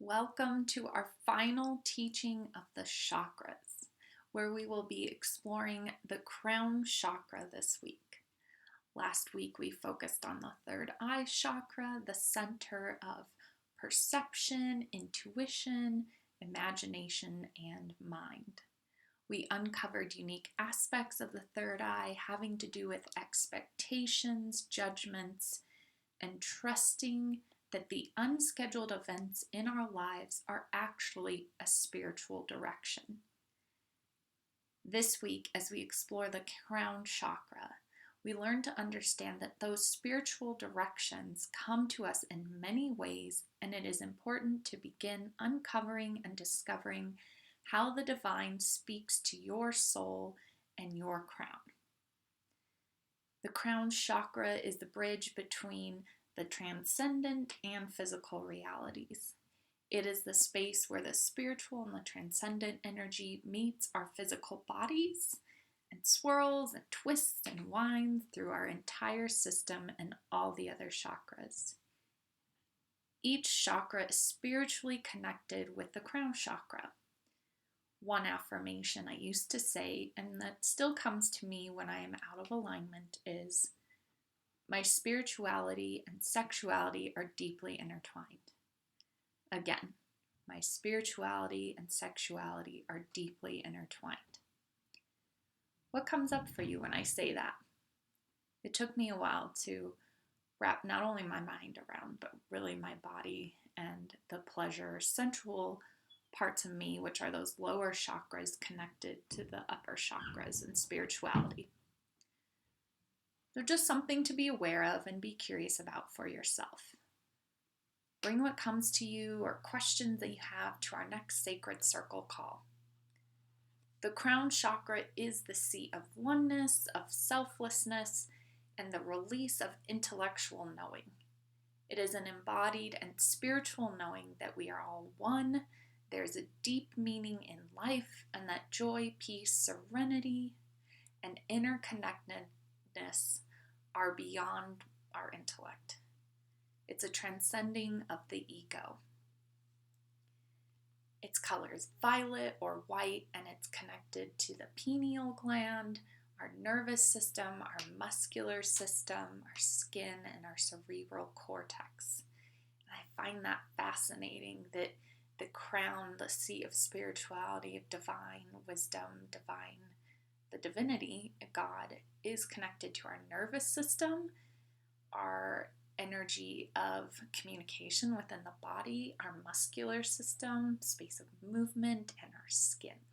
Welcome to our final teaching of the chakras, where we will be exploring the crown chakra this week. Last week we focused on the third eye chakra, the center of perception, intuition, imagination, and mind. We uncovered unique aspects of the third eye having to do with expectations, judgments, and trusting that the unscheduled events in our lives are actually a spiritual direction. This week, as we explore the crown chakra, we learn to understand that those spiritual directions come to us in many ways, and it is important to begin uncovering and discovering how the divine speaks to your soul and your crown. The crown chakra is the bridge between the transcendent and physical realities. It is the space where the spiritual and the transcendent energy meets our physical bodies and swirls and twists and winds through our entire system and all the other chakras. Each chakra is spiritually connected with the crown chakra. One affirmation I used to say, and that still comes to me when I am out of alignment, is, "My spirituality and sexuality are deeply intertwined." Again, my spirituality and sexuality are deeply intertwined. What comes up for you when I say that? It took me a while to wrap not only my mind around, but really my body and the pleasure, sensual parts of me, which are those lower chakras connected to the upper chakras and spirituality. They're just something to be aware of and be curious about for yourself. Bring what comes to you or questions that you have to our next sacred circle call. The crown chakra is the seat of oneness, of selflessness, and the release of intellectual knowing. It is an embodied and spiritual knowing that we are all one. There's a deep meaning in life, and that joy, peace, serenity, and interconnectedness are beyond our intellect. It's a transcending of the ego. Its color is violet or white, and it's connected to the pineal gland, our nervous system, our muscular system, our skin, and our cerebral cortex. And I find that fascinating that the crown, the seat of spirituality, of divine wisdom, the divinity, God, is connected to our nervous system, our energy of communication within the body, our muscular system, space of movement, and our skin.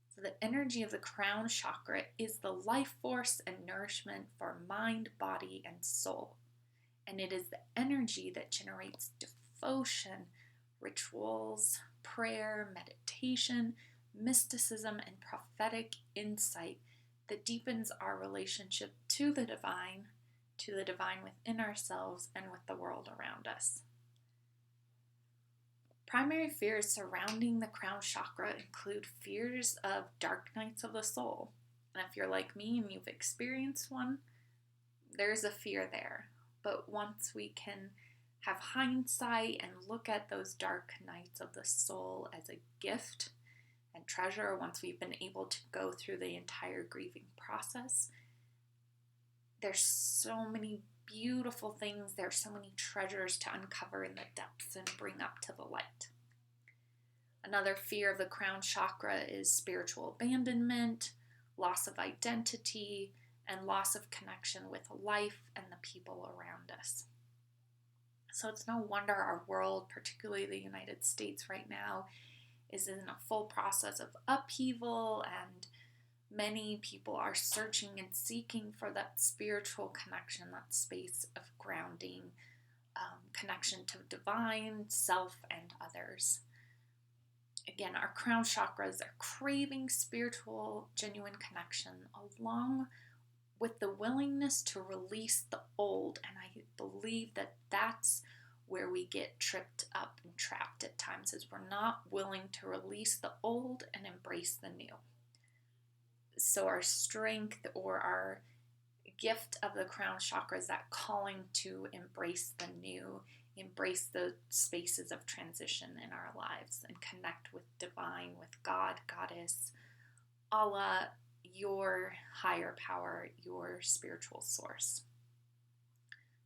So the energy of the crown chakra is the life force and nourishment for mind, body, and soul. And it is the energy that generates devotion, rituals, prayer, meditation, mysticism, and prophetic insight that deepens our relationship to the divine within ourselves and with the world around us. Primary fears surrounding the crown chakra include fears of dark nights of the soul. And if you're like me and you've experienced one, there's a fear there. But once we can have hindsight and look at those dark nights of the soul as a gift and treasure, once we've been able to go through the entire grieving process, there's so many beautiful things, there's so many treasures to uncover in the depths and bring up to the light. Another fear of the crown chakra is spiritual abandonment, loss of identity, and loss of connection with life and the people around us. So it's no wonder our world, particularly the United States right now, is in a full process of upheaval, and many people are searching and seeking for that spiritual connection, that space of grounding, connection to divine, self, and others. Again, our crown chakras are craving spiritual, genuine connection, along with the willingness to release the old. And I believe that that's where we get tripped up and trapped at times, is we're not willing to release the old and embrace the new. So our strength or our gift of the crown chakra is that calling to embrace the new embrace the spaces of transition in our lives and connect with divine, with God, Goddess, Allah, your higher power, your spiritual source.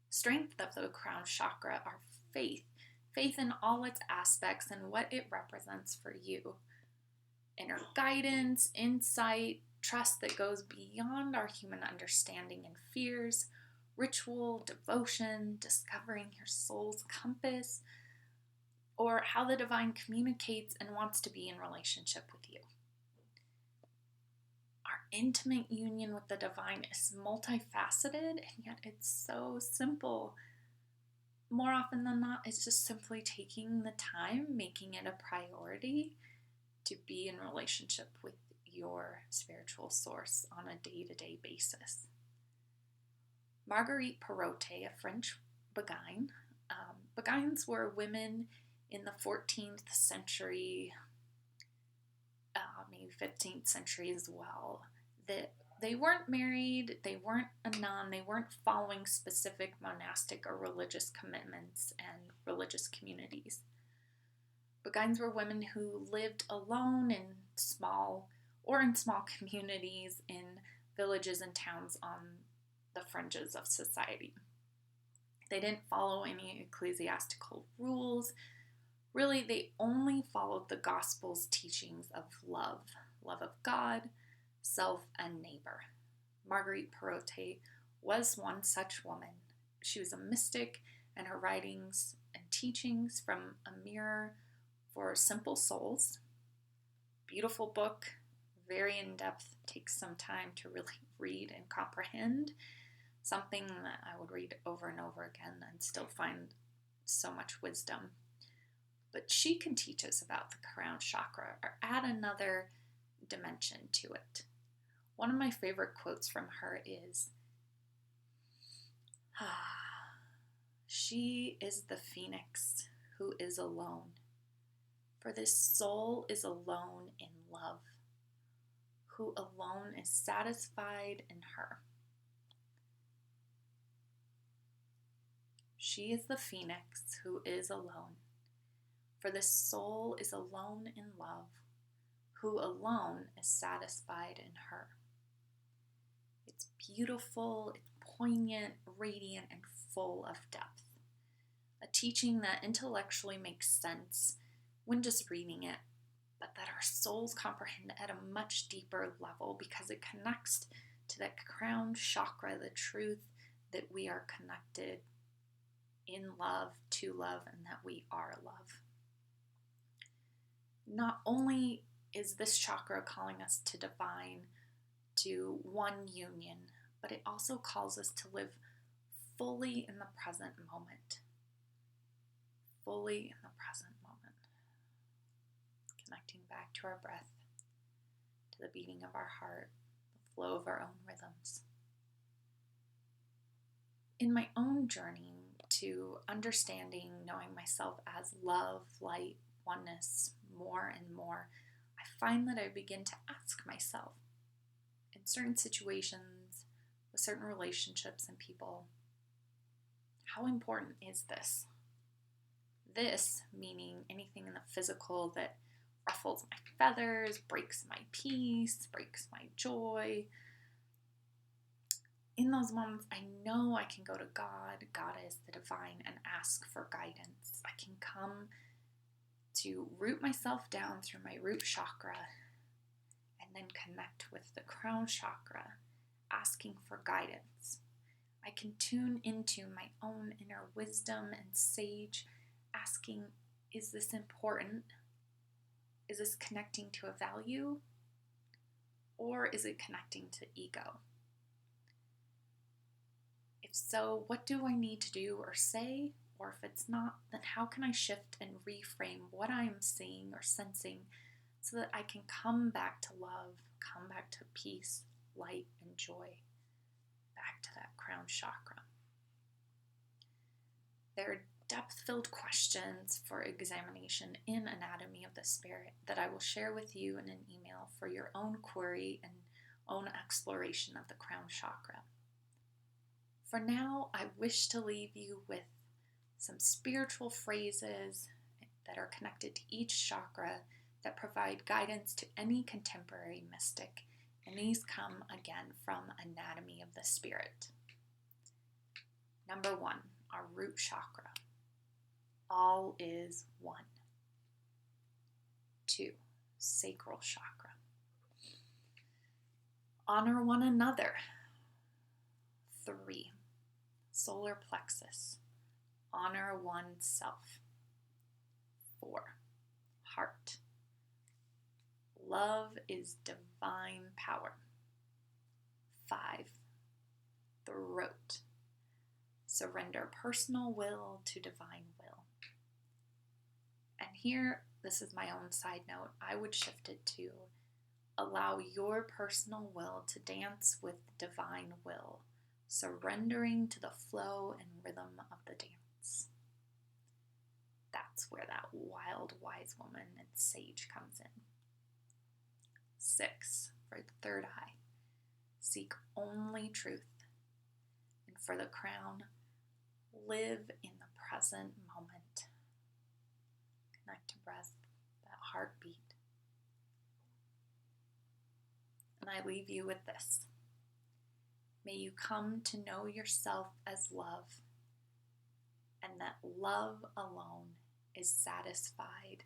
Strength of the crown chakra are faith in all its aspects and what it represents for you. Inner guidance, insight, trust that goes beyond our human understanding and fears, ritual, devotion, discovering your soul's compass, or how the divine communicates and wants to be in relationship with you. Our intimate union with the divine is multifaceted, and yet it's so simple. More often than not, it's just simply taking the time, making it a priority to be in relationship with your spiritual source on a day-to-day basis. Marguerite Perrotet, a French beguine. Beguines were women in the 14th century, maybe 15th century as well, that they weren't married, they weren't a nun, they weren't following specific monastic or religious commitments and religious communities. Beguines were women who lived alone in small communities in villages and towns on the fringes of society. They didn't follow any ecclesiastical rules. Really, they only followed the gospel's teachings of love of God, self, and neighbor. Marguerite Perrotet was one such woman. She was a mystic, and her writings and teachings from A Mirror for Simple Souls. Beautiful book, very in-depth, takes some time to really read and comprehend. Something that I would read over and over again and still find so much wisdom. But she can teach us about the crown chakra or add another dimension to it. One of my favorite quotes from her is, "She is the phoenix who is alone, for this soul is alone in love, who alone is satisfied in her." She is the phoenix who is alone, for this soul is alone in love, who alone is satisfied in her. It's beautiful, it's poignant, radiant, and full of depth. A teaching that intellectually makes sense when just reading it, but that our souls comprehend at a much deeper level because it connects to that crown chakra, the truth that we are connected in love, to love, and that we are love. Not only is this chakra calling us to divine, to one union, but it also calls us to live fully in the present moment. Fully in the present moment. Connecting back to our breath, to the beating of our heart, the flow of our own rhythms. In my own journey to understanding, knowing myself as love, light, oneness, more and more, I find that I begin to ask myself, in certain situations, with certain relationships and people, how important is this? This meaning anything in the physical that ruffles my feathers, breaks my peace, breaks my joy. In those moments, I know I can go to God, Goddess, the divine, and ask for guidance. I can come to root myself down through my root chakra and then connect with the crown chakra, asking for guidance. I can tune into my own inner wisdom and sage, asking, is this important? Is this connecting to a value? Or is it connecting to ego? If so, what do I need to do or say? Or if it's not, then how can I shift and reframe what I'm seeing or sensing so that I can come back to love, come back to peace, light, and joy, back to that crown chakra? There are depth-filled questions for examination in Anatomy of the Spirit that I will share with you in an email for your own query and own exploration of the crown chakra. For now, I wish to leave you with some spiritual phrases that are connected to each chakra that provide guidance to any contemporary mystic, and these come again from Anatomy of the Spirit. Number 1, our root chakra. All is one. 2, sacral chakra. Honor one another. 3, solar plexus. Honor oneself. 4, heart. Love is divine power. 5, throat. Surrender personal will to divine will. And here, this is my own side note, I would shift it to allow your personal will to dance with divine will, surrendering to the flow and rhythm of the dance. That's where that wild, wise woman and sage comes in. 6, for the third eye, seek only truth. And for the crown, live in the present moment. Connect to breath, that heartbeat. And I leave you with this. May you come to know yourself as love, and that love alone is satisfied